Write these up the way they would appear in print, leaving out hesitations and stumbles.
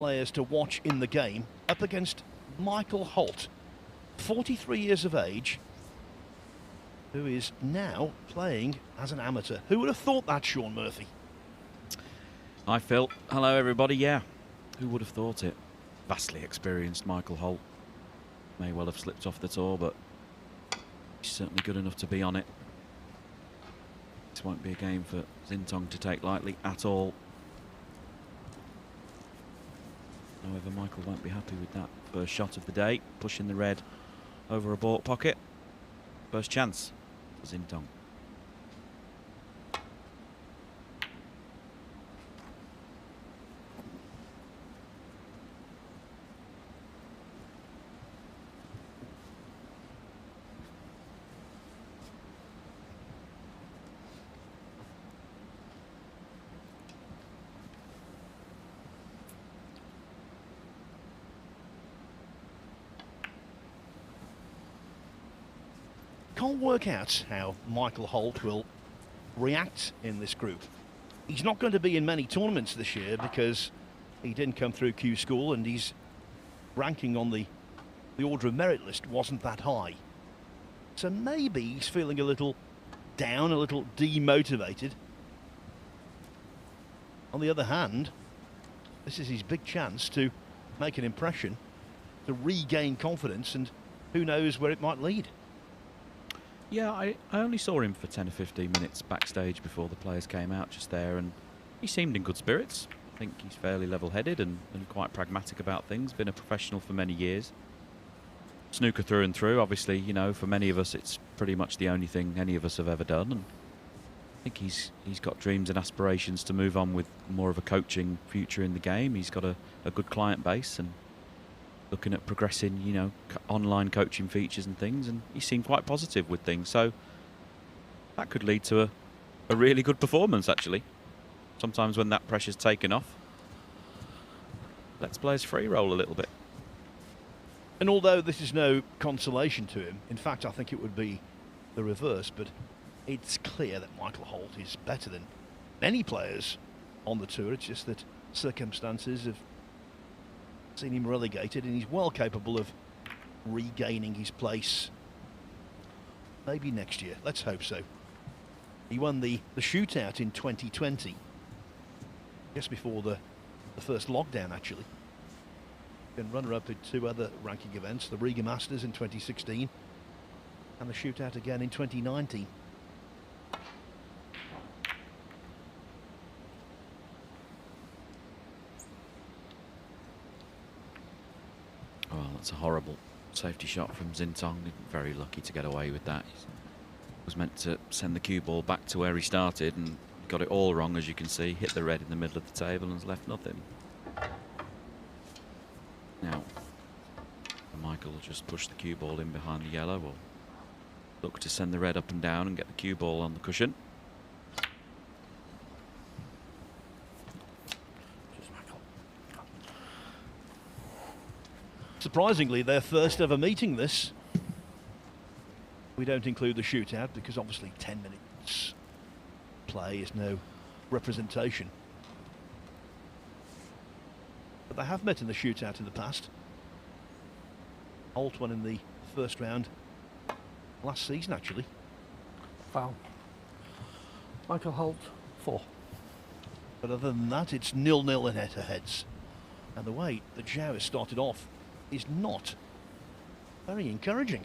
players to watch in the game up against Michael Holt, 43 years of age, who is now playing as an amateur. Who would have thought that, Sean Murphy? Hi, Phil. Hello, everybody. Yeah, who would have thought it? Vastly experienced Michael Holt. May well have slipped off the tour, but he's certainly good enough to be on it. This won't be a game for Xintong to take lightly at all. However, Michael won't be happy with that first shot of the day, pushing the red over a baulk pocket. First chance for Xintong. Can't work out how Michael Holt will react in this group. He's not going to be in many tournaments this year because he didn't come through Q School and his ranking on the order of merit list wasn't that high. So maybe he's feeling a little down, a little demotivated. On the other hand, this is his big chance to make an impression, to regain confidence, and who knows where it might lead. Yeah, I only saw him for 10 or 15 minutes backstage before the players came out just there, and he seemed in good spirits. I think he's fairly level-headed and quite pragmatic about things, been a professional for many years. Snooker through and through, obviously, you know, for many of us it's pretty much the only thing any of us have ever done, and I think he's got dreams and aspirations to move on with more of a coaching future in the game. He's got a good client base and looking at progressing, you know, online coaching features and things, and he seemed quite positive with things. So that could lead to a really good performance, actually. Sometimes when that pressure's taken off, lets players free roll a little bit. And although this is no consolation to him, in fact, I think it would be the reverse, but it's clear that Michael Holt is better than many players on the tour. It's just that circumstances have seen him relegated, and he's well capable of regaining his place maybe next year. Let's hope so. He won the shootout in 2020, just before the first lockdown, actually. Been runner-up in two other ranking events, the Riga Masters in 2016 and the shootout again in 2019. Well, that's a horrible safety shot from Xintong. Very lucky to get away with that. He was meant to send the cue ball back to where he started and got it all wrong, as you can see. Hit the red in the middle of the table and has left nothing. Now, Michael will just push the cue ball in behind the yellow. We'll look to send the red up and down and get the cue ball on the cushion. Surprisingly, their first ever meeting this. We don't include the shootout because obviously 10 minutes play is no representation. But they have met in the shootout in the past. Holt won in the first round last season, actually. Foul. Michael Holt, 4. But other than that, it's 0-0 in head-to-heads. And the way that Zhao has started off is not very encouraging.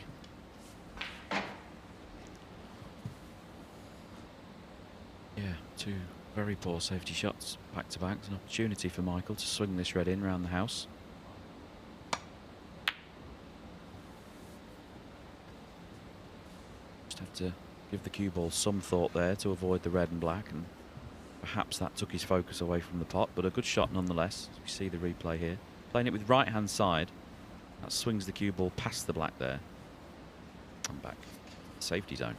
Yeah, two very poor safety shots back to back. It's an opportunity for Michael to swing this red in around the house. Just have to give the cue ball some thought there to avoid the red and black, and perhaps that took his focus away from the pot, but a good shot nonetheless. As we see the replay here. Playing it with right hand side. That swings the cue ball past the black there. And back. Safety zone.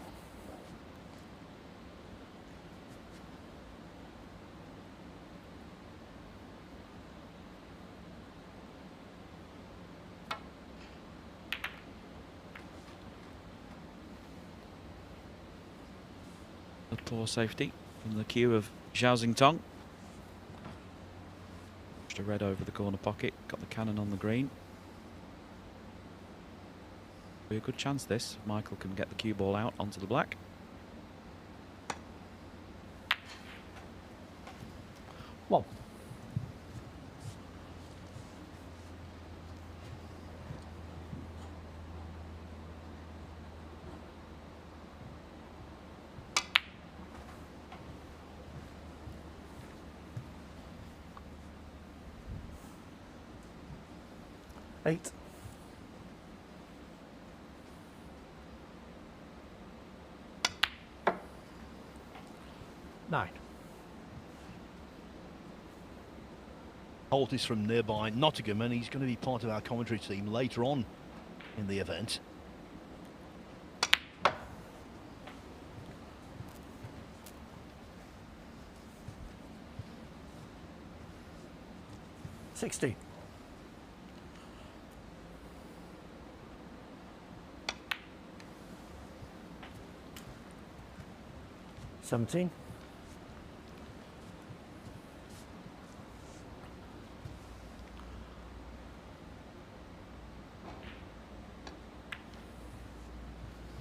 A poor safety from the cue of Zhao Xintong. Pushed a red over the corner pocket, got the cannon on the green. Be a good chance this. Michael can get the cue ball out onto the black. One. Eight. Nine. Holt is from nearby Nottingham, and he's going to be part of our commentary team later on in the event. 16. 17.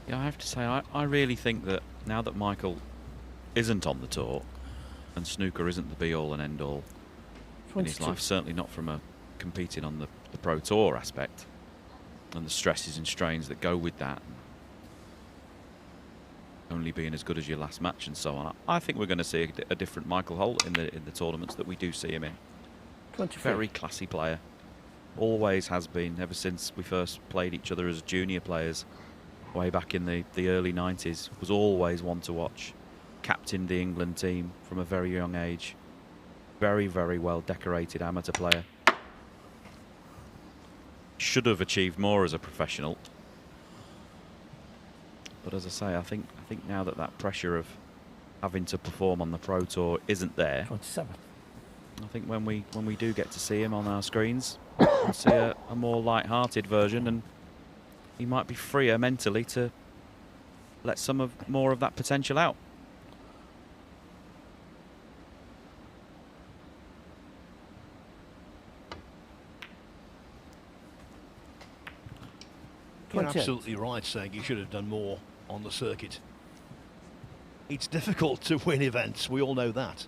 'Yeah, I have to say, I really think that now that Michael isn't on the tour, and snooker isn't the be-all and end-all in his 22. life, certainly not from a competing on the Pro Tour aspect, and the stresses and strains that go with that, only being as good as your last match and so on, I think we're going to see a different Michael Holt in the tournaments that we do see him in. 23. Very classy player. Always has been, ever since we first played each other as junior players way back in the early 90s. Was always one to watch. Captained the England team from a very young age. Very, very well decorated amateur player. Should have achieved more as a professional. But as I say, I think now that pressure of having to perform on the Pro Tour isn't there. 27. I think when we do get to see him on our screens, we'll see a more light-hearted version, and he might be freer mentally to let more of that potential out. You're 28. absolutely right saying he should have done more on the circuit. It's difficult to win events, we all know that.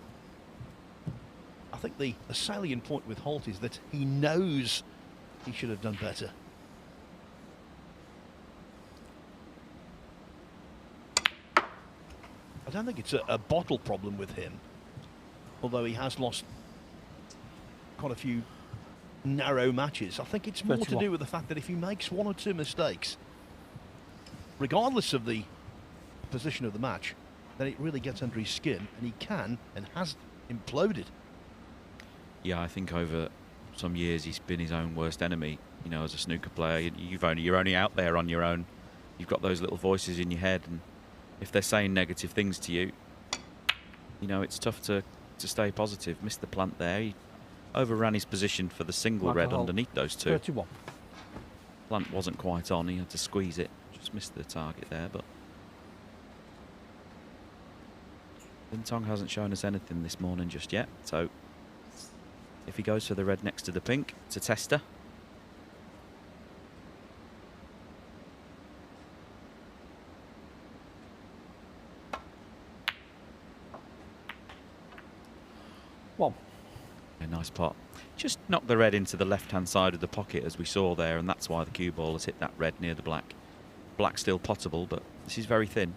I think the salient point with Holt is that he knows he should have done better. I don't think it's a bottle problem with him, although he has lost quite a few narrow matches. I think it's more to 31. do with the fact that if he makes one or two mistakes, regardless of the position of the match, then it really gets under his skin, and he can and has imploded. Yeah, I think over some years he's been his own worst enemy. You know, as a snooker player, you're only out there on your own. You've got those little voices in your head, and if they're saying negative things to you, you know, it's tough to stay positive. Missed the plant there. He overran his position for the single Michael red Holt, underneath those two. 31. Plant wasn't quite on. He had to squeeze it. Just missed the target there, but Xintong hasn't shown us anything this morning just yet. So if he goes for the red next to the pink, it's a tester. One. A nice pot. Just knocked the red into the left-hand side of the pocket as we saw there, and that's why the cue ball has hit that red near the black. Black still potable, but this is very thin.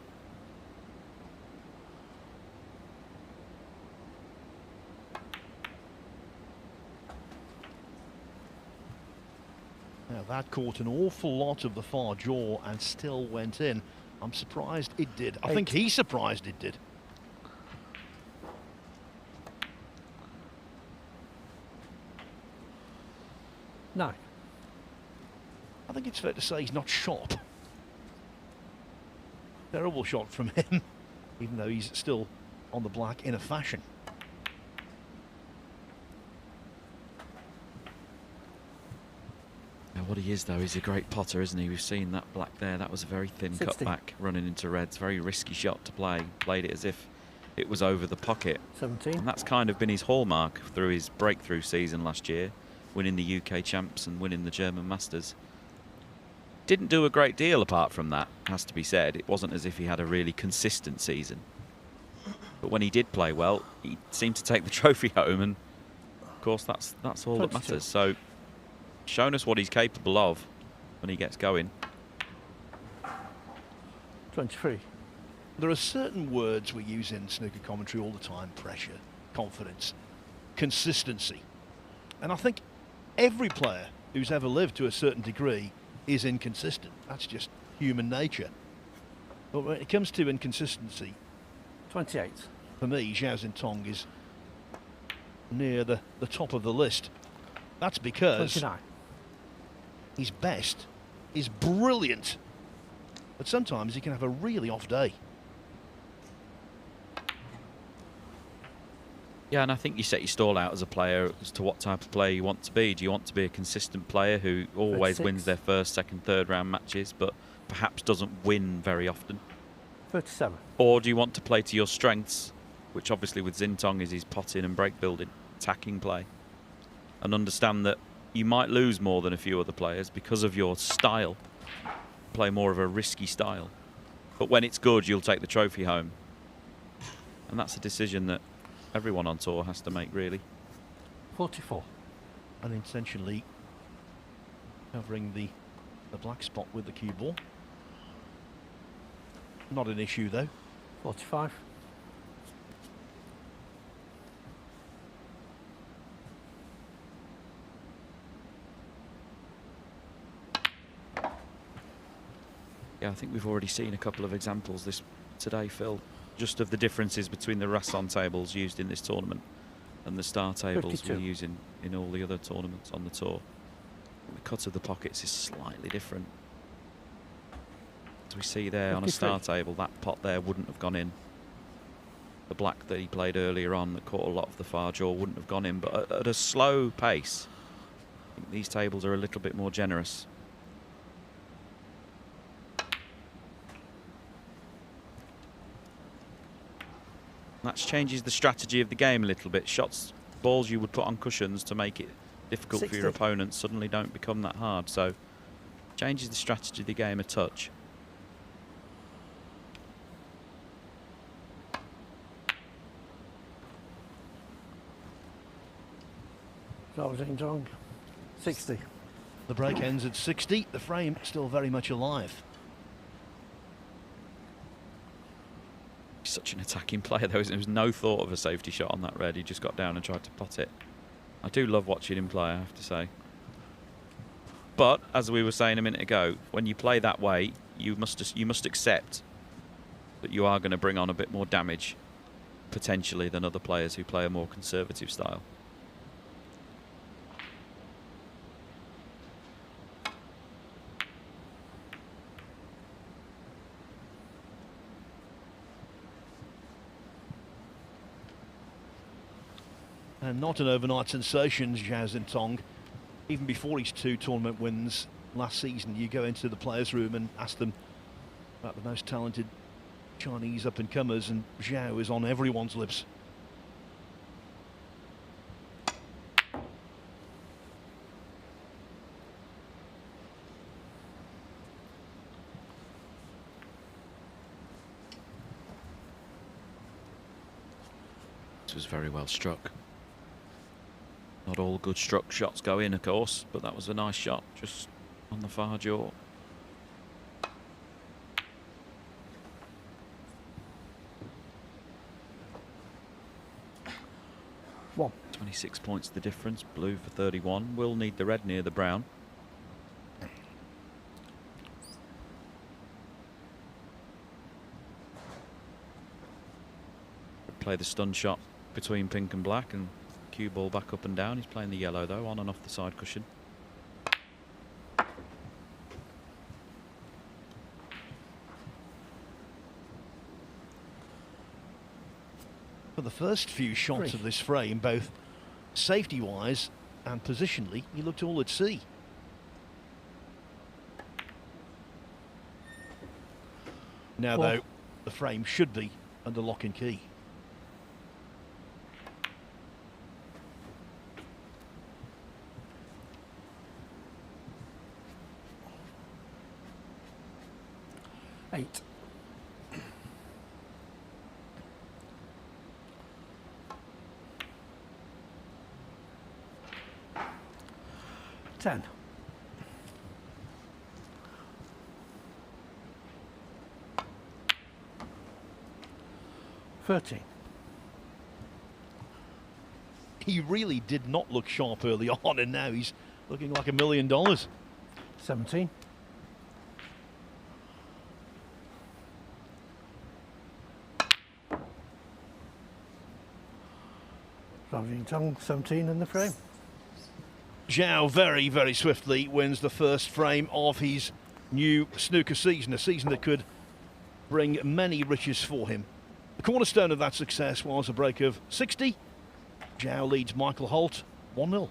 Now that caught an awful lot of the far jaw and still went in. I'm surprised it did. I think he's surprised it did. Nine. I think it's fair to say he's not shot. Terrible shot from him, even though he's still on the black in a fashion. Now what he is, though, he's a great potter, isn't he? We've seen that black there. That was a very thin 60. cutback running into reds. Very risky shot to play. Played it as if it was over the pocket. 17. And that's kind of been his hallmark through his breakthrough season last year, winning the UK Champs and winning the German Masters. Didn't do a great deal apart from that, has to be said. It wasn't as if he had a really consistent season. But when he did play well, he seemed to take the trophy home, and of course that's all 22. that matters. So, shown us what he's capable of when he gets going. 23. There are certain words we use in snooker commentary all the time: pressure, confidence, consistency. And I think every player who's ever lived to a certain degree is inconsistent. That's just human nature. But when it comes to inconsistency, 28. for me, Zhao Xintong is near the top of the list. That's because 29. his best is brilliant, but sometimes he can have a really off day. Yeah, and I think you set your stall out as a player as to what type of player you want to be. Do you want to be a consistent player who always 36. wins their first, second, third round matches, but perhaps doesn't win very often? 37. Or do you want to play to your strengths, which obviously with Xintong is his potting and break building, attacking play, and understand that you might lose more than a few other players because of your style, play more of a risky style. But when it's good, you'll take the trophy home. And that's a decision that everyone on tour has to make, really. 44. Unintentionally covering the black spot with the cue ball. Not an issue though. 45. Yeah, I think we've already seen a couple of examples today, Phil, just of the differences between the Rasson tables used in this tournament and the star tables 52. we're using in all the other tournaments on the tour. The cut of the pockets is slightly different. As we see there on a 53. star table, that pot there wouldn't have gone in. The black that he played earlier on that caught a lot of the far jaw wouldn't have gone in, but at a slow pace, I think these tables are a little bit more generous. That changes the strategy of the game a little bit. Shots, balls you would put on cushions to make it difficult 60. for your opponents suddenly don't become that hard. So, changes the strategy of the game a touch. Zhao Xintong. 60. The break ends at 60. The frame still very much alive. Such an attacking player though. There was no thought of a safety shot on that red. He just got down and tried to pot it. I do love watching him play, I have to say. But as we were saying a minute ago, when you play that way, you must accept that you are going to bring on a bit more damage potentially than other players who play a more conservative style. And not an overnight sensation, Zhao Xintong. Even before his 2 tournament wins last season, you go into the players' room and ask them about the most talented Chinese up-and-comers, and Zhao is on everyone's lips. This was very well struck. Not all good struck shots go in, of course, but that was a nice shot just on the far jaw. One. 26 points the difference. Blue for 31. Will need the red near the brown. Play the stun shot between pink and black and cue ball back up and down. He's playing the yellow though, on and off the side cushion. For the first few shots of this frame, both safety-wise and positionally, he looked all at sea. Now, though, the frame should be under lock and key. 8. $10. 13. He really did not look sharp early on, and now he's looking like $1 million. 17. Zhao Xintong, 17 in the frame. Zhao very, very swiftly wins the first frame of his new snooker season, a season that could bring many riches for him. The cornerstone of that success was a break of 60. Zhao leads Michael Holt 1-0.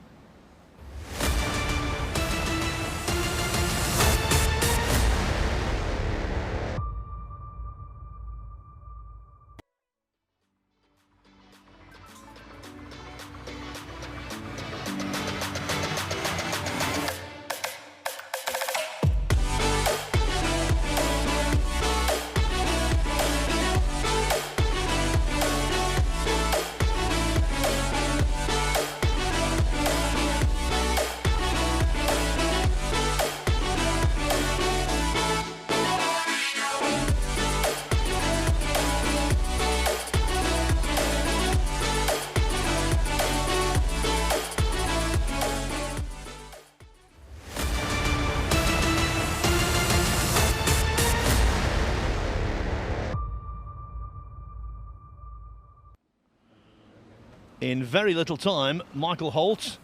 In very little time, Michael Holt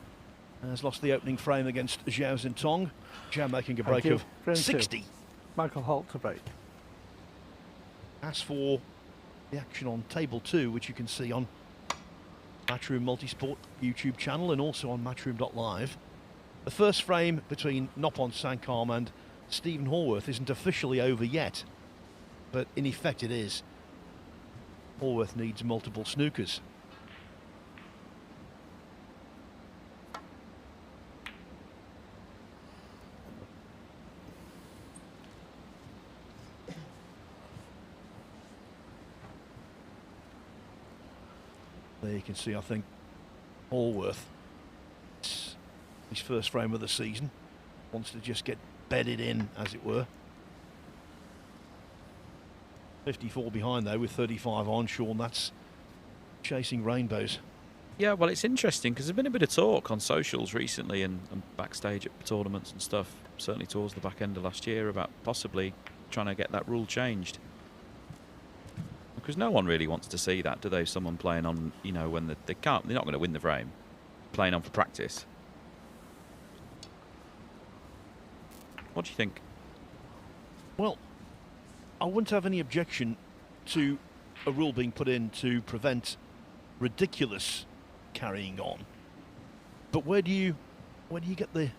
has lost the opening frame against Zhao Xintong. Zhao making a break of Frame 60. 2. Michael Holt to break. As for the action on table 2, which you can see on Matchroom Multisport YouTube channel and also on matchroom.live, the first frame between Noppon Sankam and Stephen Horworth isn't officially over yet, but in effect it is. Horworth needs multiple snookers. There you can see, I think, Horworth, his first frame of the season, wants to just get bedded in, as it were. 54 behind, though, with 35 on. Sean, that's chasing rainbows. Yeah, well, it's interesting because there's been a bit of talk on socials recently and backstage at tournaments and stuff, certainly towards the back end of last year, about possibly trying to get that rule changed. Because no one really wants to see that, do they? Someone playing on, you know, when they're not going to win the frame, playing on for practice. What do you think? Well, I wouldn't have any objection to a rule being put in to prevent ridiculous carrying on. But where do you get the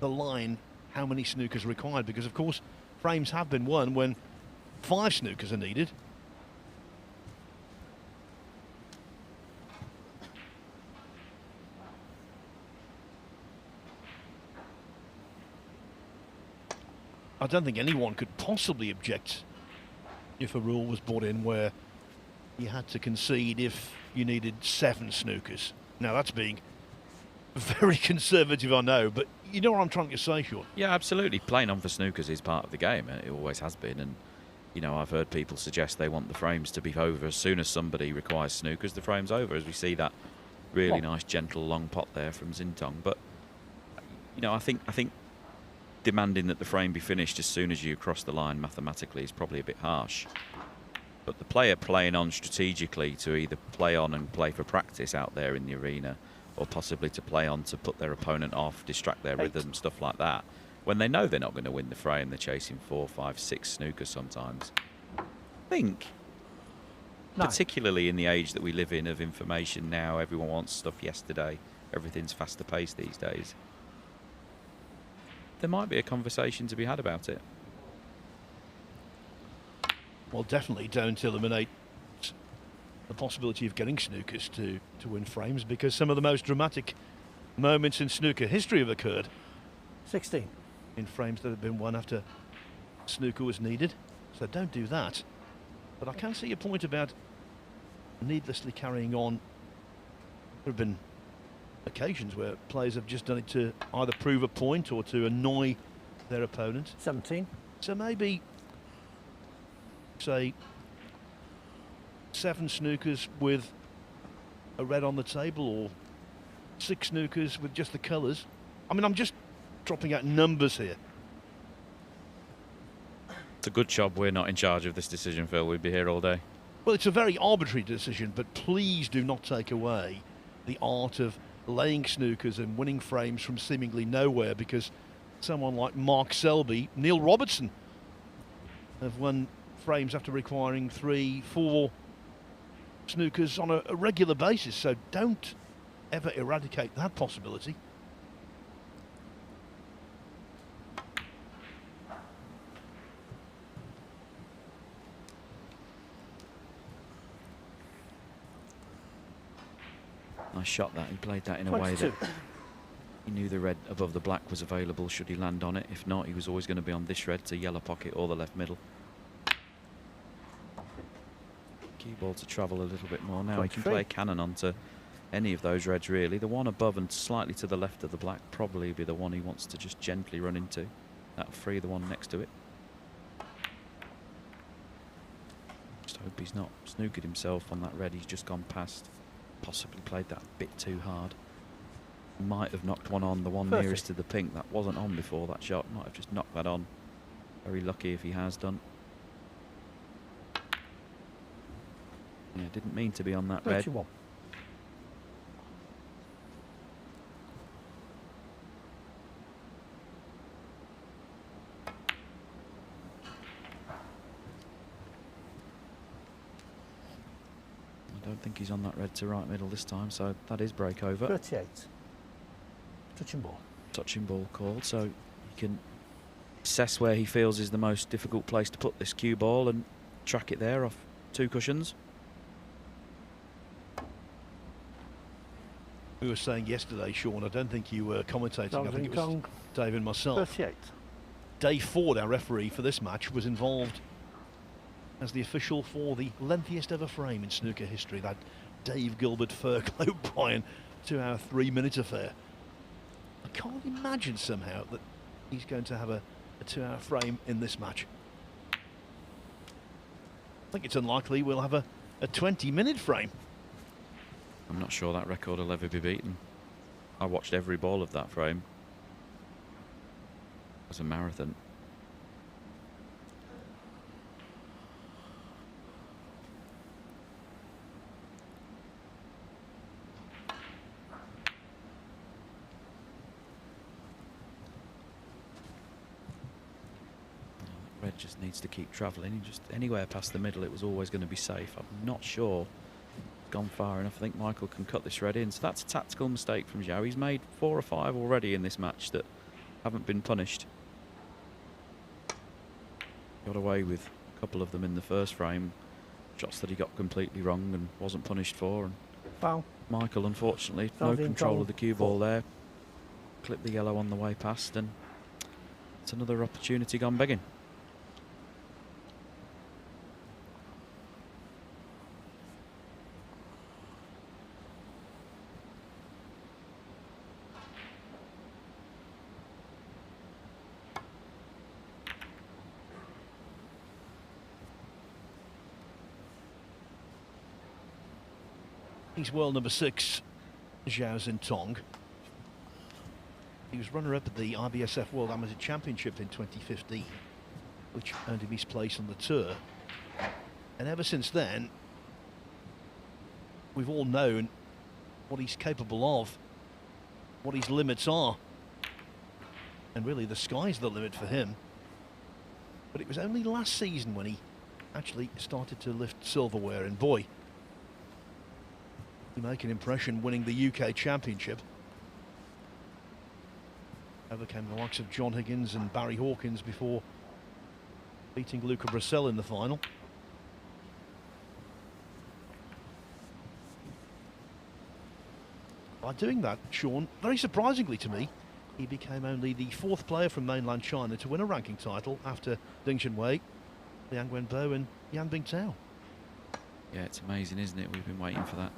line how many snookers are required? Because of course frames have been won when 5 snookers are needed. I don't think anyone could possibly object if a rule was brought in where you had to concede if you needed 7 snookers. Now that's being very conservative, I know, but you know what I'm trying to say, Sean? Yeah, absolutely. Playing on for snookers is part of the game, and it always has been. And you know, I've heard people suggest they want the frames to be over as soon as somebody requires snookers. The frame's over, as we see that really nice, gentle, long pot there from Xintong. But you know, I think demanding that the frame be finished as soon as you cross the line mathematically is probably a bit harsh. But the player playing on strategically to either play on and play for practice out there in the arena, or possibly to play on to put their opponent off, distract their rhythm, stuff like that, when they know they're not going to win the frame, they're chasing 4, 5, 6 snookers sometimes. I think, particularly in the age that we live in of information now, everyone wants stuff yesterday, everything's faster paced these days. There might be a conversation to be had about it. Well, definitely don't eliminate the possibility of getting snookers to win frames, because some of the most dramatic moments in snooker history have occurred 16. in frames that have been won after snooker was needed. So don't do that. But I can see your point about needlessly carrying on. There have been occasions where players have just done it to either prove a point or to annoy their opponent. 17. So maybe, say, 7 snookers with a red on the table, or 6 snookers with just the colours. I mean, I'm just dropping out numbers here. It's a good job we're not in charge of this decision, Phil. We'd be here all day. Well, it's a very arbitrary decision, but please do not take away the art of laying snookers and winning frames from seemingly nowhere, because someone like Mark Selby, Neil Robertson have won frames after requiring 3, 4 snookers on a regular basis. So don't ever eradicate that possibility. Nice shot that. He played that in a way that he knew the red above the black was available should he land on it. If not, he was always going to be on this red to yellow pocket or the left middle. Cue ball to travel a little bit more now. He can play a cannon onto any of those reds really. The one above and slightly to the left of the black probably be the one he wants to just gently run into. That'll free the one next to it. Just hope he's not snookered himself on that red he's just gone past. Possibly played that a bit too hard. Might have knocked one on, the one nearest to the pink. That wasn't on before that shot. Might have just knocked that on. Very lucky if he has done. Yeah, didn't mean to be on that red. 31. I don't think he's on that red to right middle this time, so that is break over. 38. Touching ball. Touching ball called, so he can assess where he feels is the most difficult place to put this cue ball and track it there off 2 cushions. We were saying yesterday, Sean, I don't think you were commentating, Zhao I think it was Xintong. Dave and myself. 38. Dave Ford, our referee for this match, was involved as the official for the lengthiest ever frame in snooker history, that Dave Gilbert Fergal O'Brien 2-hour 3-minute affair. I can't imagine somehow that he's going to have a 2-hour frame in this match. I think it's unlikely we'll have a 20-minute frame. I'm not sure that record will ever be beaten. I watched every ball of that frame. It was a marathon. Red just needs to keep travelling. Just anywhere past the middle, it was always going to be safe. I'm not sure it's gone far enough. I think Michael can cut this red in. So that's a tactical mistake from Zhao. He's made 4 or 5 already in this match that haven't been punished. Got away with a couple of them in the first frame. Shots that he got completely wrong and wasn't punished for. And Foul. Michael, unfortunately, no control of the cue ball there. Clipped the yellow on the way past, and it's another opportunity gone begging. He's world number 6, Zhao Xintong. He was runner-up at the IBSF World Amateur Championship in 2015, which earned him his place on the tour. And ever since then, we've all known what he's capable of, what his limits are. And really, the sky's the limit for him. But it was only last season when he actually started to lift silverware, and boy, he made an impression winning the UK Championship. Overcame the likes of John Higgins and Barry Hawkins before beating Luca Bracel in the final. By doing that, Sean, very surprisingly to me, he became only the 4th player from mainland China to win a ranking title after Ding Junhui, Liang Wenbo and Yan Bingtao. Yeah, it's amazing, isn't it? We've been waiting for that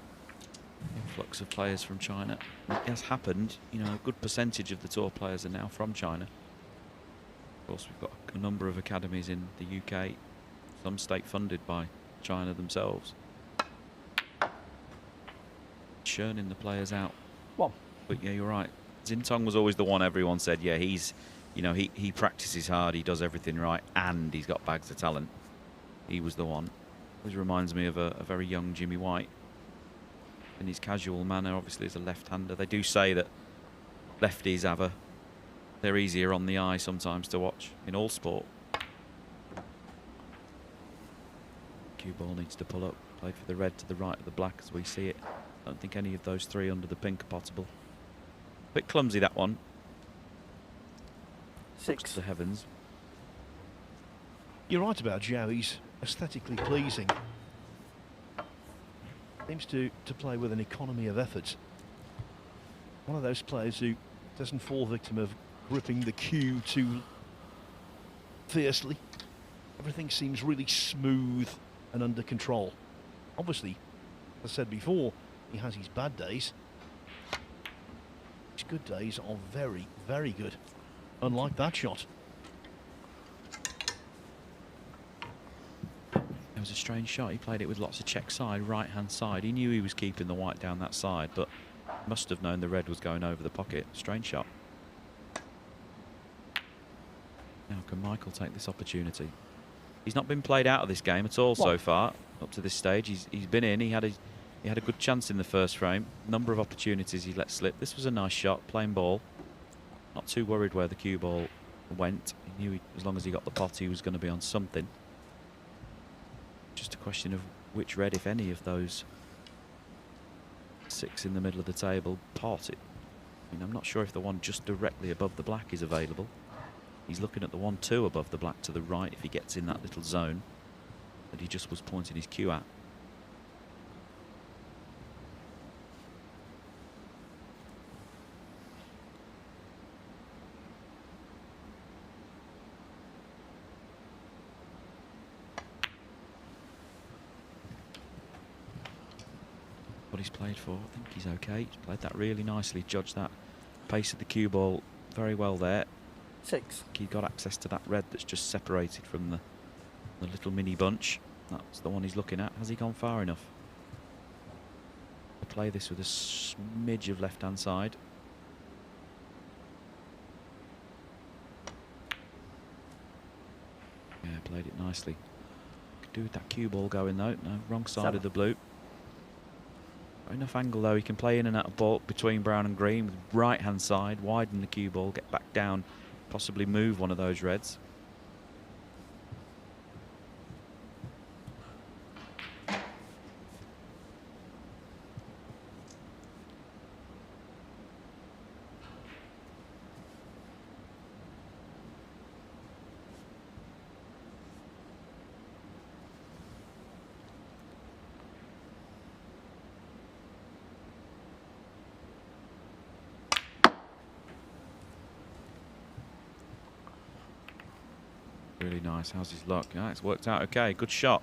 influx of players from China. It has happened. You know, a good percentage of the tour players are now from China. Of course, we've got a number of academies in the UK, some state-funded by China themselves. Churning the players out. One. But yeah, you're right. Xintong was always the one everyone said, yeah, he's, you know, he practices hard, he does everything right, and he's got bags of talent. He was the one. Always reminds me of a very young Jimmy White. In his casual manner, obviously as a left-hander. They do say that lefties they're easier on the eye sometimes to watch in all sport. Cue ball needs to pull up. Played for the red to the right of the black as we see it. I don't think any of those three under the pink are possible. Bit clumsy, that one. 6. To the heavens. You're right about Zhao. He's aesthetically pleasing. Seems to play with an economy of effort. One of those players who doesn't fall victim of gripping the cue too fiercely. Everything seems really smooth and under control. Obviously, as I said before, he has his bad days. His good days are very, very good. Unlike that shot. It was a strange shot. He played it with lots of check side, right-hand side. He knew he was keeping the white down that side, but must have known the red was going over the pocket. Strange shot. Now can Michael take this opportunity? He's not been played out of this game at all so far. Up to this stage, he's been in. He had a good chance in the first frame. Number of opportunities he let slip. This was a nice shot, plain ball. Not too worried where the cue ball went. He knew as long as he got the pot, he was going to be on something. Just a question of which red, if any, of those 6 in the middle of the table pot it. I mean, I'm not sure if the one just directly above the black is available. He's looking at the 1-2 above the black to the right if he gets in that little zone that he just was pointing his cue at. What he's played for, I think he's okay. He's played that really nicely, judged that pace of the cue ball very well there. 6. He got access to that red that's just separated from the little mini bunch. That's the one he's looking at. Has he gone far enough? To play this with a smidge of left-hand side. Yeah, played it nicely. Could do with that cue ball going though. No, wrong side 7. of the blue. Got enough angle though. He can play in and out of ball between brown and green with right-hand side, widen the cue ball, get back down, possibly move one of those reds. Really nice. How's his luck? Yeah, it's worked out okay. Good shot.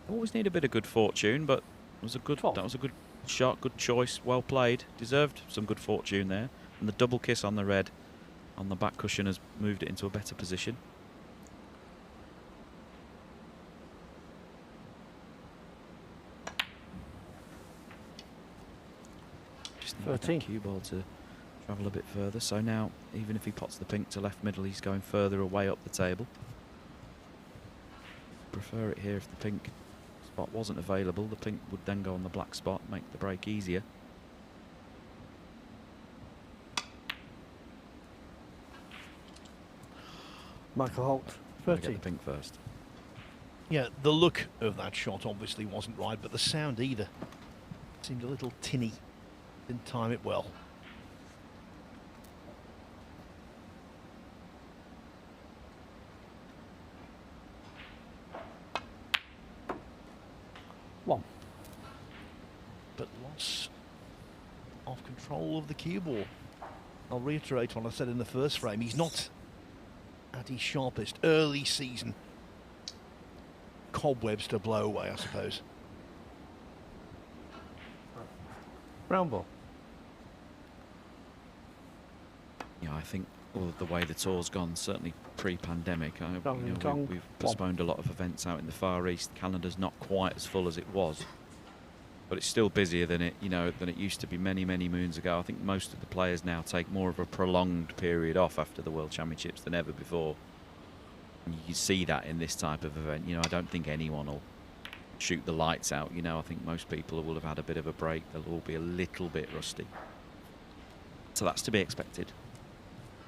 Always need a bit of good fortune, but it was a good. 12. That was a good shot. Good choice. Well played. Deserved some good fortune there. And the double kiss on the red on the back cushion has moved it into a better position. Just need that 13. cue ball to travel a bit further. So now, even if he pots the pink to left middle, he's going further away up the table. Prefer it here if the pink spot wasn't available. The pink would then go on the black spot, make the break easier. Michael Holt. Gotta get 30. the pink first. Yeah, the look of that shot obviously wasn't right, but the sound either seemed a little tinny. Didn't time it well. One. But loss of control of the cue ball. I'll reiterate what I said in the first frame. He's not at his sharpest. Early season cobwebs to blow away, I suppose. Brown ball. Yeah, I think the way the tour's gone, certainly pre-pandemic, Zhao Xintong, we've postponed a lot of events out in the Far East. Calendar's not quite as full as it was, but it's still busier than it used to be many moons ago. I think most of the players now take more of a prolonged period off after the World Championships than ever before. And you see that in this type of event. I don't think anyone will shoot the lights out. I think most people will have had a bit of a break. They'll all be a little bit rusty. So that's to be expected.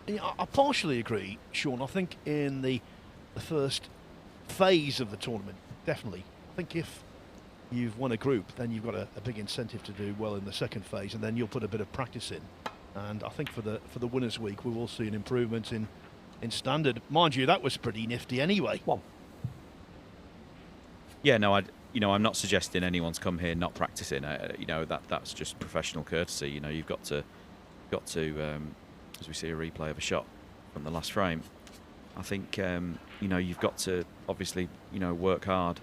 Yeah, I partially agree, Sean. I think in the first phase of the tournament, definitely. I think if you've won a group, then you've got a big incentive to do well in the second phase, and then you'll put a bit of practice in. And I think for the winners' week, we will see an improvement in standard. Mind you, that was pretty nifty anyway. One. Yeah, no, I'm not suggesting anyone's come here not practicing. That's just professional courtesy. You've got to. As we see a replay of a shot from the last frame, I think you've got to obviously work hard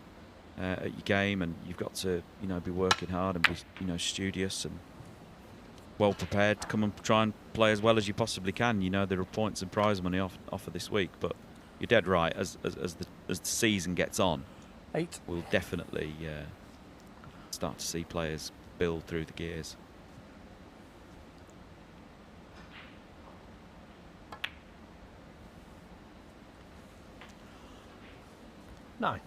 at your game, and you've got to be working hard and be studious and well prepared to come and try and play as well as you possibly can. There are points and prize money offer this week, but you're dead right. As the season gets on, 8. we'll definitely start to see players build through the gears. Nine.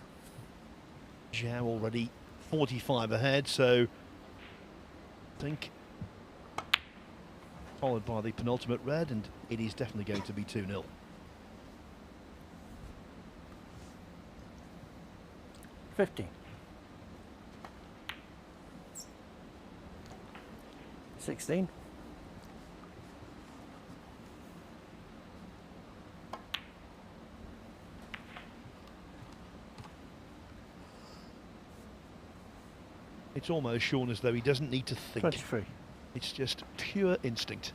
Zhao already 45 ahead, so I think followed by the penultimate red, and it is definitely going to be 2-0. $15. 16. It's almost, Sean, as though he doesn't need to think. 23. It's just pure instinct.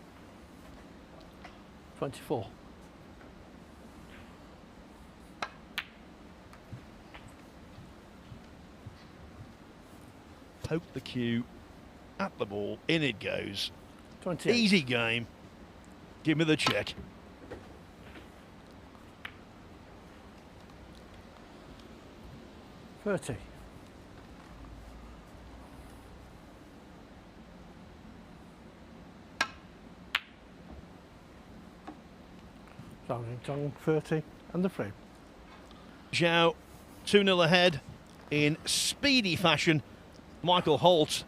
24. Poke the cue at the ball, in it goes. 28. Easy game. Give me the check. $30. Zhao Xintong 30 and the frame. Zhao 2-0 ahead in speedy fashion. Michael Holt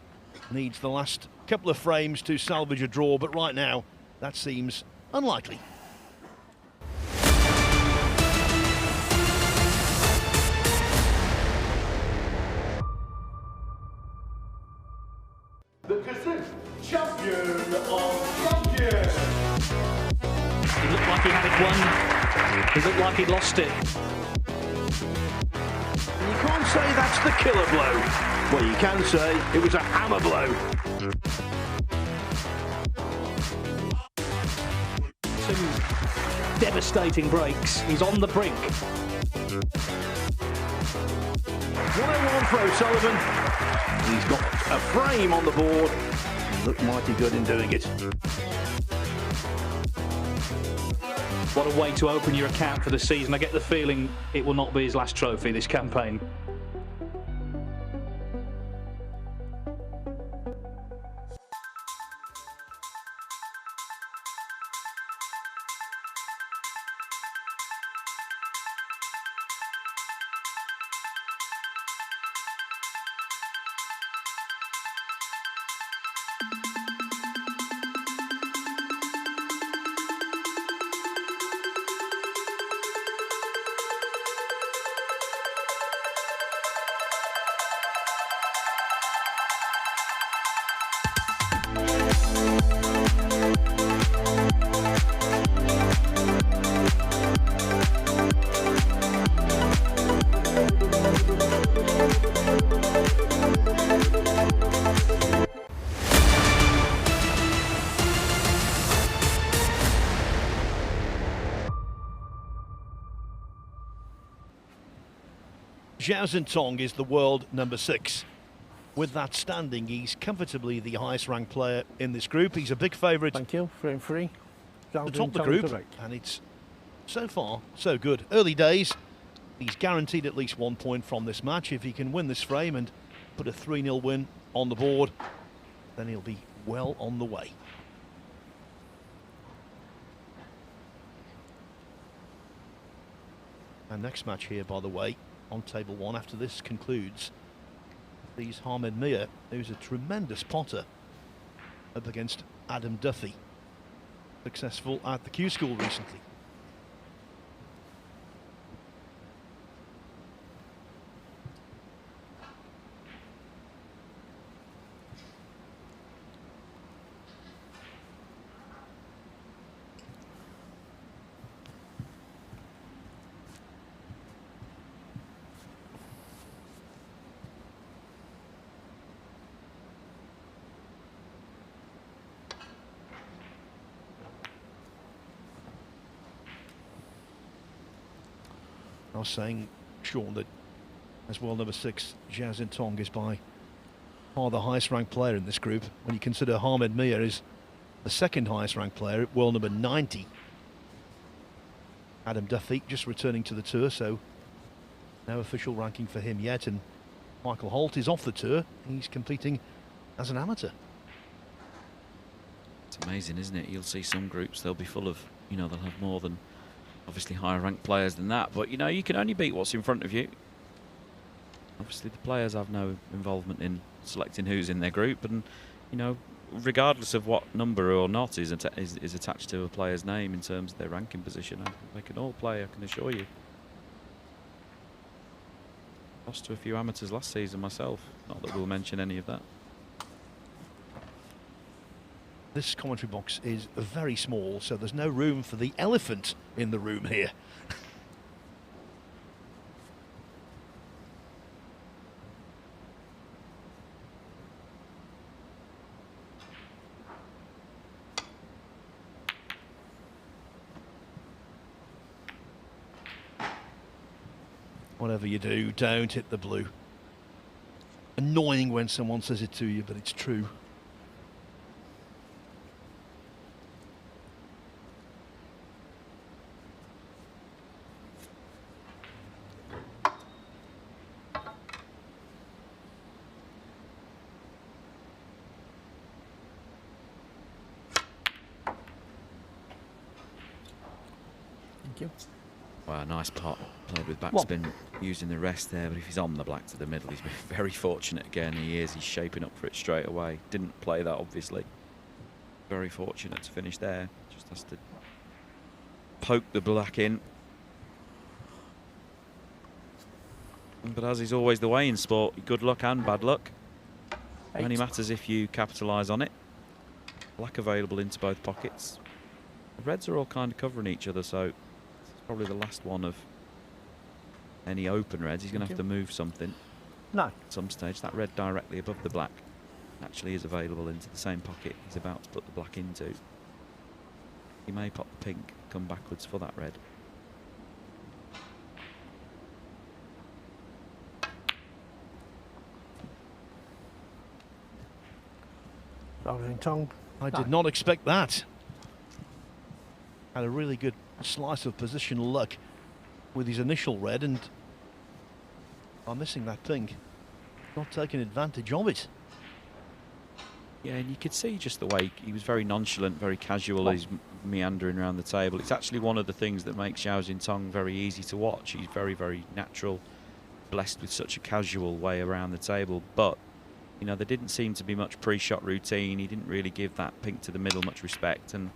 needs the last couple of frames to salvage a draw, but right now that seems unlikely. The Pacific champion of champions. He looked like he had it won. He looked like he lost it. You can't say that's the killer blow. Well, you can say it was a hammer blow. Two devastating breaks. He's on the brink. 101 for O'Sullivan. He's got a frame on the board. He looked mighty good in doing it. What a way to open your account for the season. I get the feeling it will not be his last trophy this campaign. Zhao Xintong is the world number 6. With that standing, he's comfortably the highest ranked player in this group. He's a big favourite Thank you. 3 and 3. to top the group, and it's so far so good. Early days, he's guaranteed at least 1 point from this match. If he can win this frame and put a 3-0 win on the board, then he'll be well on the way. And next match here, by the way, on table 1 after this concludes, sees Hamed Mir, who's a tremendous potter, up against Adam Duffy, successful at the Q School recently. I was saying, Sean, that as world number 6, Zhao Xintong is by far the highest ranked player in this group. When you consider Hamed Mir is the second highest ranked player at world number 90. Adam Duffy just returning to the tour, so no official ranking for him yet. And Michael Holt is off the tour. He's competing as an amateur. It's amazing, isn't it? You'll see some groups, they'll be full of, you know, they'll have more than obviously higher ranked players than that, but you know, you can only beat what's in front of you. Obviously the players have no involvement in selecting who's in their group, and you know, regardless of what number or not is attached to a player's name in terms of their ranking position, they can all play, I can assure you. Lost to a few amateurs last season myself, not that we'll mention any of that. This commentary box is very small, so there's no room for the elephant in the room here. Whatever you do, don't hit the blue. Annoying when someone says it to you, but it's true. Thank you. Wow, nice pot played with backspin, using the rest there, but if he's on the black to the middle, he's been very fortunate again. He's shaping up for it straight away. Didn't play that, obviously. Very fortunate to finish there. Just has to poke the black in. But as is always the way in sport, good luck and bad luck. It only matters if you capitalise on it. Black available into both pockets. The reds are all kind of covering each other, so probably the last one of any open reds. He's going to have to move something No. at some stage. That red directly above the black actually is available into the same pocket he's about to put the black into. He may pop the pink, come backwards for that red. Zhao Xintong. I did not expect that. Had a really good slice of positional luck with his initial red, and by missing that pink, not taking advantage of it. Yeah, and you could see just the way he was very nonchalant, very casual. He's meandering around the table. It's actually one of the things that makes Zhao Xintong very easy to watch. He's very, very natural, blessed with such a casual way around the table. But, you know, there didn't seem to be much pre-shot routine. He didn't really give that pink to the middle much respect. And,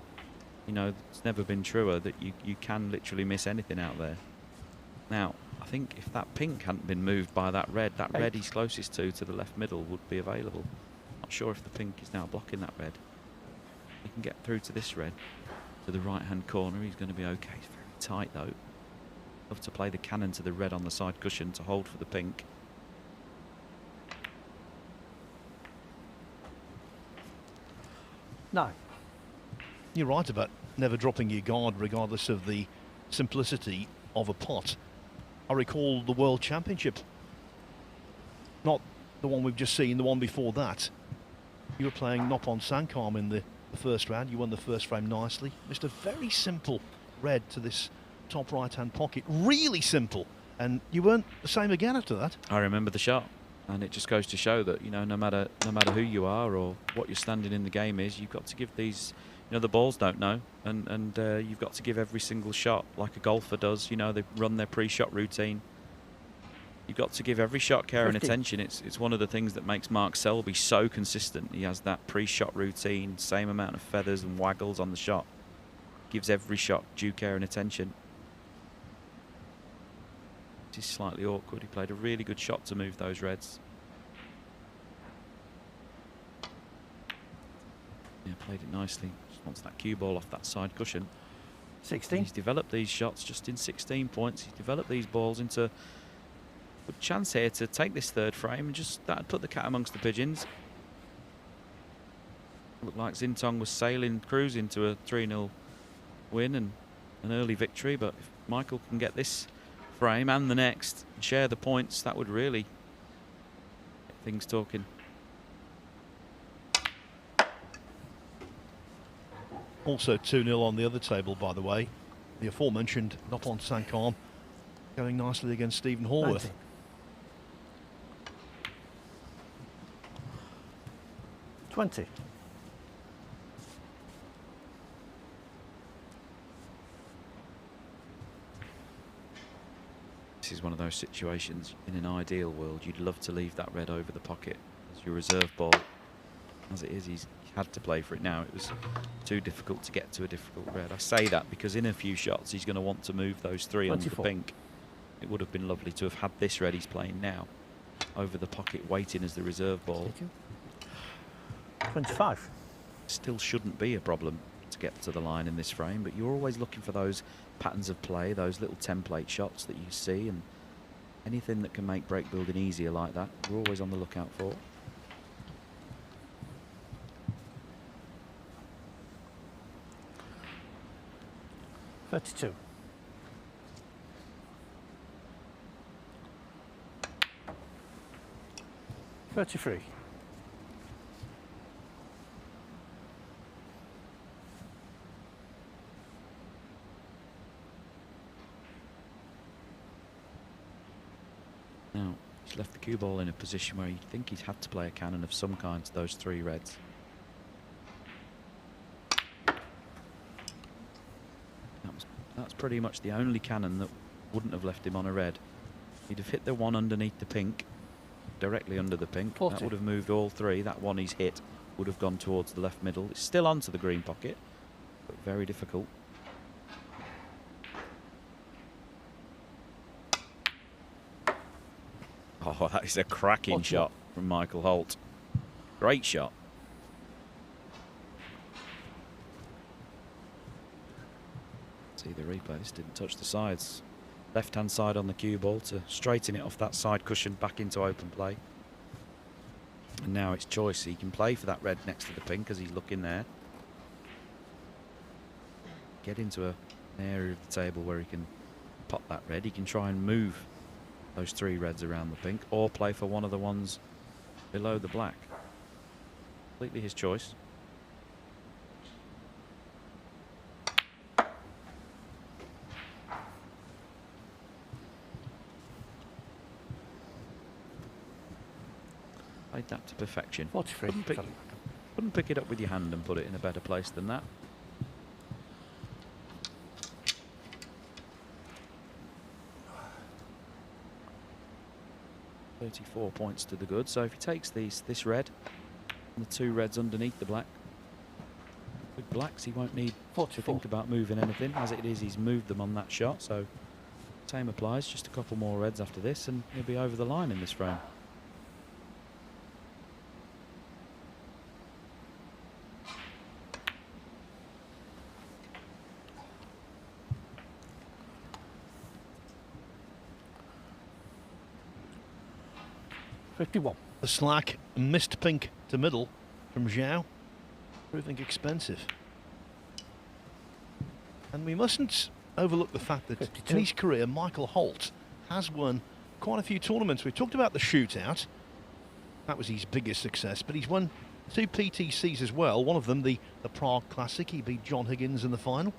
you know, it's never been truer that you can literally miss anything out there. Now, I think if that pink hadn't been moved by that red he's closest to the left middle would be available. Not sure if the pink is now blocking that red. He can get through to this red, to the right-hand corner. He's going to be okay. He's very tight, though. Love to play the cannon to the red on the side cushion to hold for the pink. No. You're right about never dropping your guard regardless of the simplicity of a pot. I recall the World Championship not the one we've just seen, the one before that. You were playing Nopon Sankarm in the first round. You won the first frame nicely. Just a very simple red to this top right-hand pocket. Really simple. And you weren't the same again after that. I remember the shot, and it just goes to show that, you know, no matter who you are or what your standing in the game is, you've got to give these, you know, the balls don't know, and you've got to give every single shot like a golfer does. You know, they run their pre-shot routine. You've got to give every shot care and attention. It's one of the things that makes Mark Selby so consistent. He has that pre-shot routine, same amount of feathers and waggles on the shot. Gives every shot due care and attention. It is slightly awkward. He played a really good shot to move those reds. Yeah, played it nicely. Just wants that cue ball off that side cushion. 16. He's developed these shots just in 16 points. He's developed these balls into a good chance here to take this third frame and just that'd put the cat amongst the pigeons. Looked like Xintong was cruising to a 3-0 win and an early victory, but if Michael can get this frame and the next and share the points, that would really get things talking. Also 2-0 on the other table, by the way. The aforementioned Nopon Sankarm going nicely against Stephen Horworth. 19. $20. This is one of those situations, in an ideal world, you'd love to leave that red over the pocket as your reserve ball. As it is, he's had to play for it now. It was too difficult to get to a difficult red. I say that because in a few shots he's going to want to move those 3 under the pink. It would have been lovely to have had this red he's playing now over the pocket, waiting as the reserve ball. 25. Still shouldn't be a problem to get to the line in this frame, but you're always looking for those patterns of play, those little template shots that you see, and anything that can make break building easier like that, we're always on the lookout for. $32. $33. Now, he's left the cue ball in a position where you'd think he'd had to play a cannon of some kind to those 3 reds. That's pretty much the only cannon that wouldn't have left him on a red. He'd have hit the one underneath the pink, directly under the pink. 40. That would have moved all 3. That one he's hit would have gone towards the left middle. It's still onto the green pocket, but very difficult. Oh, that is a cracking shot from Michael Holt. Great shot. See the replay, this didn't touch the sides. Left hand side on the cue ball to straighten it off that side cushion back into open play. And now it's choice. He can play for that red next to the pink as he's looking there. Get into an area of the table where he can pot that red. He can try and move those 3 reds around the pink, or play for one of the ones below the black. Completely his choice. Played that to perfection. 43. Couldn't pick it up with your hand and put it in a better place than that. $34 points to the good. So if he takes this red and the 2 reds underneath the black, with blacks he won't need 44. to think about moving anything. As it is, he's moved them on that shot. So same applies. Just a couple more reds after this, and he'll be over the line in this frame. $51. The slack missed pink to middle from Zhao, proving expensive. And we mustn't overlook the fact that 52. in his career, Michael Holt has won quite a few tournaments. We talked about the shootout. That was his biggest success, but he's won 2 PTCs as well. One of them, the Prague Classic. He beat John Higgins in the final.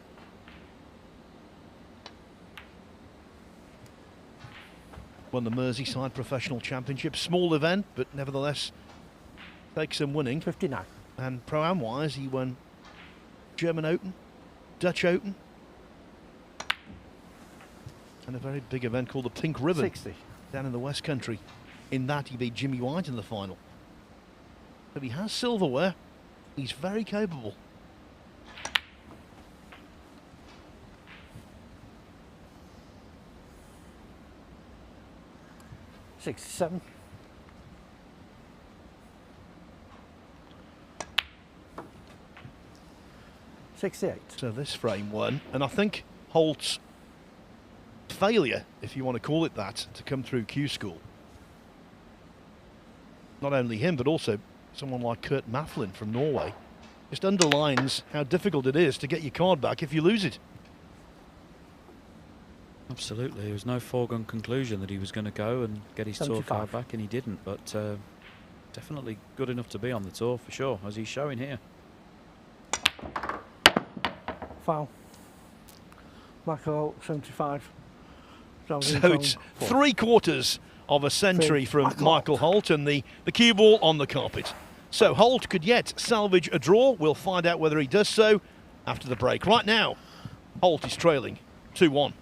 Won the Merseyside Professional Championship. Small event, but nevertheless takes some winning. 59. And Pro-Am wise, he won German Open, Dutch Open, and a very big event called the Pink Ribbon 60. down in the West Country. In that, he beat Jimmy White in the final. But he has silverware. He's very capable. $67. $68. So this frame won, and I think Holt's failure, if you want to call it that, to come through Q School, not only him but also someone like Kurt Mafflin from Norway, just underlines how difficult it is to get your card back if you lose it. Absolutely. There was no foregone conclusion that he was going to go and get his tour 75. card back, and he didn't. But definitely good enough to be on the tour for sure, as he's showing here. Foul. Michael Holt, 75. Zhao So Xintong, it's 4. 3/4 of a century from Michael Holt and the cue ball on the carpet. So Holt could yet salvage a draw. We'll find out whether he does so after the break. Right now, Holt is trailing 2-1.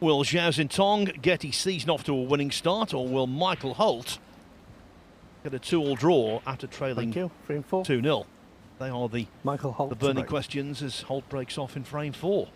Will Zhao Xintong get his season off to a winning start, or will Michael Holt get a 2-all draw after trailing Thank you. 3 and 4. 2-0? They are the Michael Holt. burning tonight. questions as Holt breaks off in frame 4.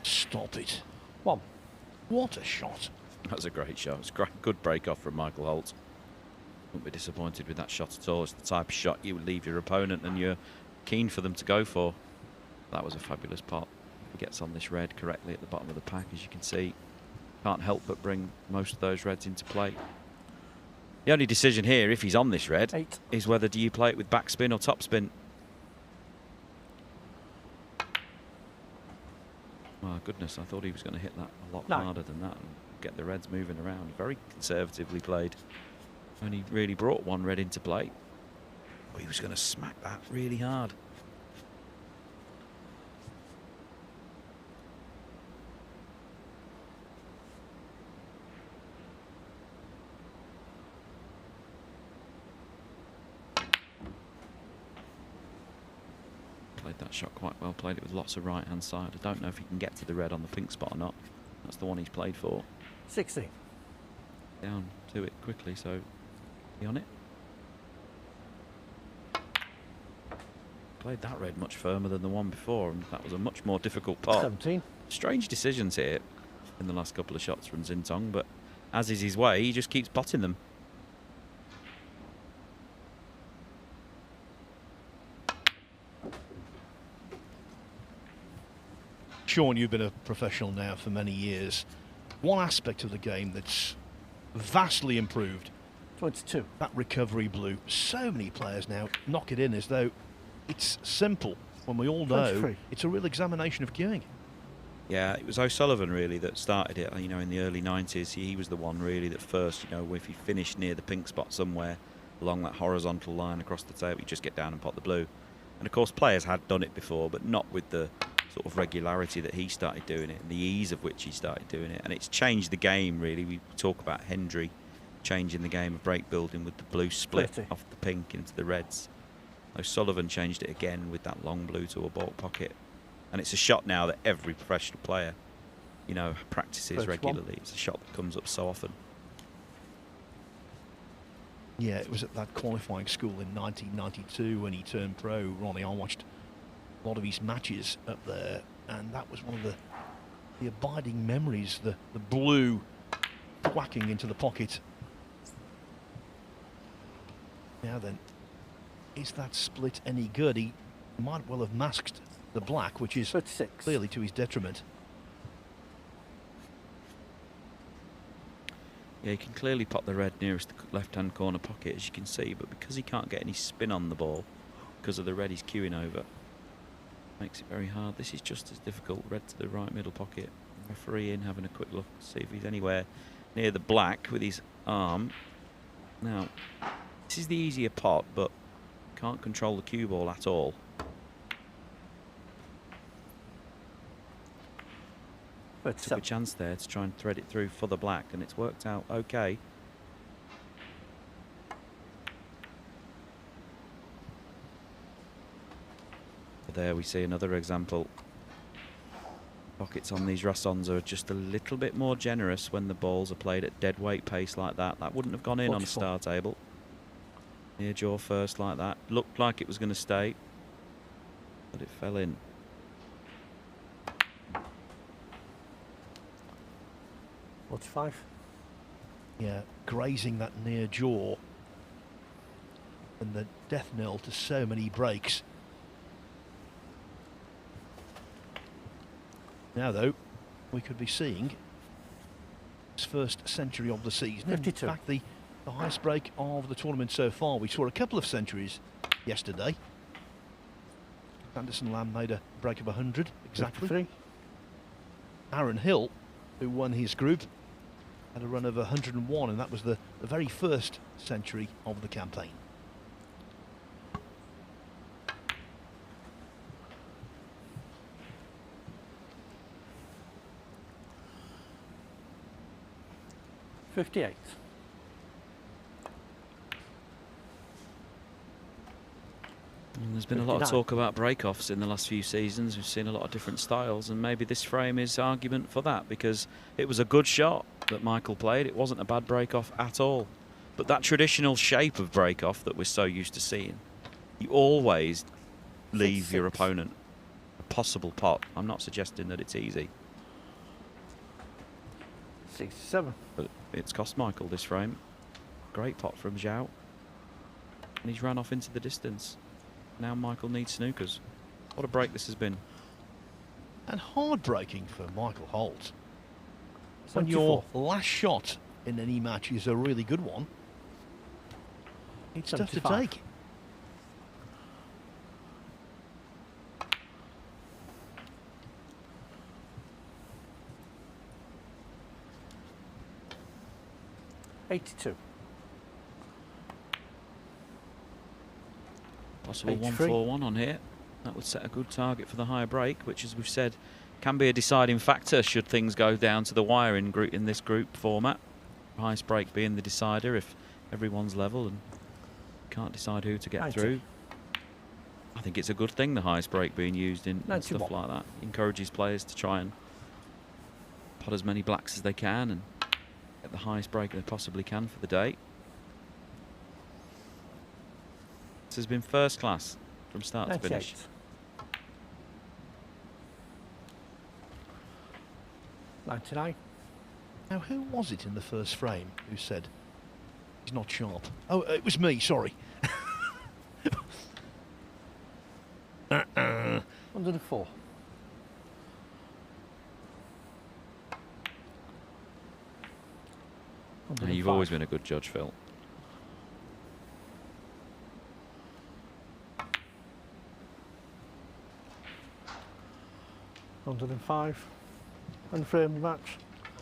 Stop it. 1. What a shot. That was a great shot. It's a good break off from Michael Holt. Wouldn't be disappointed with that shot at all. It's the type of shot you would leave your opponent and you're keen for them to go for. That was a fabulous pot. He gets on this red correctly at the bottom of the pack, as you can see. Can't help but bring most of those reds into play. The only decision here, if he's on this red, 8. is whether do you play it with backspin or topspin. Oh goodness, I thought he was going to hit that a lot 9. harder than that and get the reds moving around. Very conservatively played. Only really brought one red into play. Oh, he was going to smack that really hard. Played that shot quite well, played it with lots of right hand side. I don't know if he can get to the red on the pink spot or not. That's the one he's played for. 60. Down to it quickly, so he on it. Played that red much firmer than the one before, and that was a much more difficult pot. 17. Strange decisions here in the last couple of shots from Xintong, but as is his way, he just keeps potting them. Sean, you've been a professional now for many years. One aspect of the game that's vastly improved, 22. that recovery blue. So many players now knock it in as though it's simple when we all know 23. it's a real examination of cueing. Yeah, it was O'Sullivan really that started it. You know, in the early 90s, he was the one really that first. You know, if he finished near the pink spot somewhere along that horizontal line across the table, you just get down and pot the blue. And of course, players had done it before, but not with the sort of regularity that he started doing it and the ease of which he started doing it. And it's changed the game really. We talk about Hendry changing the game of break building with the blue split 30. off the pink into the reds. O'Sullivan changed it again with that long blue to a baulk pocket. And it's a shot now that every professional player, you know, practices 31. regularly. It's a shot that comes up so often. Yeah, it was at that qualifying school in 1992 when he turned pro, Ronnie. I watched a lot of his matches up there, and that was one of the abiding memories, the blue whacking into the pocket. Now then, is that split any good? He might well have masked the black, which is 36. clearly to his detriment. Yeah, he can clearly pop the red nearest the left-hand corner pocket, as you can see, but because he can't get any spin on the ball, because of the red he's queuing over, makes it very hard. This is just as difficult. Red to the right middle pocket. Referee in, having a quick look to see if he's anywhere near the black with his arm. Now, this is the easier pot, but can't control the cue ball at all. Took a chance there to try and thread it through for the black, and it's worked out okay. There we see another example. Pockets on these Rassons are just a little bit more generous when the balls are played at dead weight pace like that. That wouldn't have gone in 44. on a star table. Near jaw first like that. Looked like it was going to stay, but it fell in. What's 5? Yeah, grazing that near jaw, and the death knell to so many breaks. Now though, we could be seeing his first century of the season. 52. In fact, the highest break of the tournament so far. We saw a couple of centuries yesterday. Sanderson Lamb made a break of 100 exactly. 53. Aaron Hill, who won his group, had a run of 101, and that was the very first century of the campaign. $58. And there's been a lot of 59. talk about break-offs in the last few seasons. We've seen a lot of different styles, and maybe this frame is argument for that, because it was a good shot that Michael played. It wasn't a bad break-off at all. But that traditional shape of break-off that we're so used to seeing, you always leave your opponent a possible pot. I'm not suggesting that it's easy, 67. but it's cost Michael this frame. Great pot from Zhao, and he's run off into the distance. Now Michael needs snookers. What a break this has been. And hard-breaking for Michael Holt. When 74. your last shot in any match is a really good one, it's tough to 75. take. $82. Possible 83. 1-4-1 on here. That would set a good target for the higher break, which, as we've said, can be a deciding factor should things go down to the wire in this group format. Highest break being the decider if everyone's level and can't decide who to get 90. through. I think it's a good thing, the highest break being used in stuff 91. like that. Encourages players to try and pot as many blacks as they can and get the highest break they possibly can for the day. This has been first class from start to 98. finish. $99. Now, who was it in the first frame who said he's not sharp? Oh, it was me, sorry. 104. Now, you've always been a good judge, Phil. 105. And frame the match.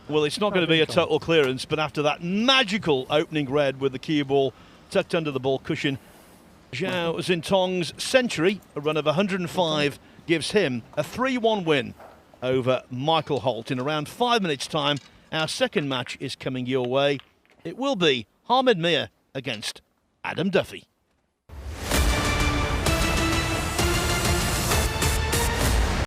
Well, it's not going to be a Xintong. total clearance, but after that magical opening red with the cue ball tucked under the ball cushion, Zhao Xintong's century, a run of 105, gives him a 3-1 win over Michael Holt. In around 5 minutes' time, our second match is coming your way. It will be Hamed Mir against Adam Duffy.